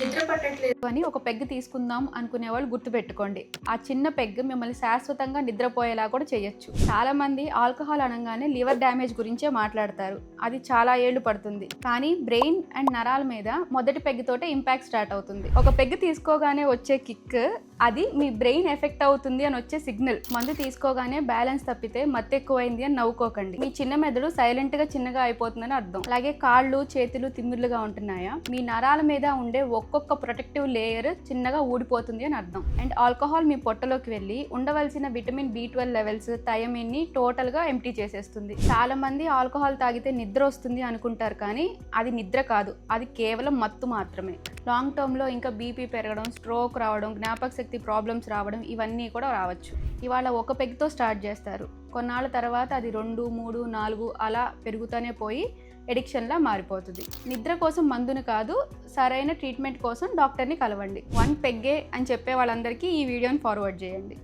నిద్ర పట్టట్లేదు అని ఒక పెగ్ తీసుకుందాం అనుకునే వాళ్ళు గుర్తుపెట్టుకోండి. ఆ చిన్న పెగ్ మిమ్మల్ని శాశ్వతంగా నిద్రపోయేలా కూడా చేయొచ్చు. చాలా మంది ఆల్కహాల్ అనగానే లివర్ డ్యామేజ్ గురించే మాట్లాడతారు. అది చాలా ఏళ్లు పడుతుంది. కానీ బ్రెయిన్ అండ్ నరాల మీద మొదటి పెగ్ తోటే ఇంపాక్ట్ స్టార్ట్ అవుతుంది. ఒక పెగ్ తీసుకోగానే వచ్చే కిక్ అది మీ బ్రెయిన్ ఎఫెక్ట్ అవుతుంది అని వచ్చే సిగ్నల్. మందు తీసుకోగానే బ్యాలెన్స్ తప్పితే మత్తు ఎక్కువైంది అని నవ్వుకోకండి. మీ చిన్న మెదడు సైలెంట్ గా చిన్నగా అయిపోతుందని అర్థం. అలాగే కాళ్ళు చేతులు తిమ్మిర్లుగా ఉంటున్నాయా, మీ నరాల మీద ఉండే ఒక్కొక్క ప్రొటెక్టివ్ లేయర్ చిన్నగా ఊడిపోతుంది అని అర్థం. అండ్ ఆల్కహాల్ మీ పొట్టలోకి వెళ్ళి ఉండవలసిన విటమిన్ B12 లెవెల్స్, థైమిన్ ని టోటల్ గా ఎంప్టీ చేసేస్తుంది. చాలా మంది ఆల్కహాల్ తాగితే నిద్ర వస్తుంది అనుకుంటారు, కానీ అది నిద్ర కాదు, అది కేవలం మత్తు మాత్రమే. లాంగ్ టర్మ్ లో ఇంకా బీపీ పెరగడం, స్ట్రోక్ రావడం, జ్ఞాపక శక్తి ప్రాబ్లమ్స్ రావడం ఇవన్నీ కూడా రావచ్చు. ఇవాళ ఒక పెగ్తో స్టార్ట్ చేస్తారు, కొన్నాళ్ళ తర్వాత అది 2, 3, 4 అలా పెరుగుతూనే పోయి ఎడిక్షన్లా మారిపోతుంది. నిద్ర కోసం మందుని కాదు, సరైన ట్రీట్మెంట్ కోసం డాక్టర్ని కలవండి. 1 పెగ్గే అని చెప్పే వాళ్ళందరికీ ఈ వీడియోని ఫార్వర్డ్ చేయండి.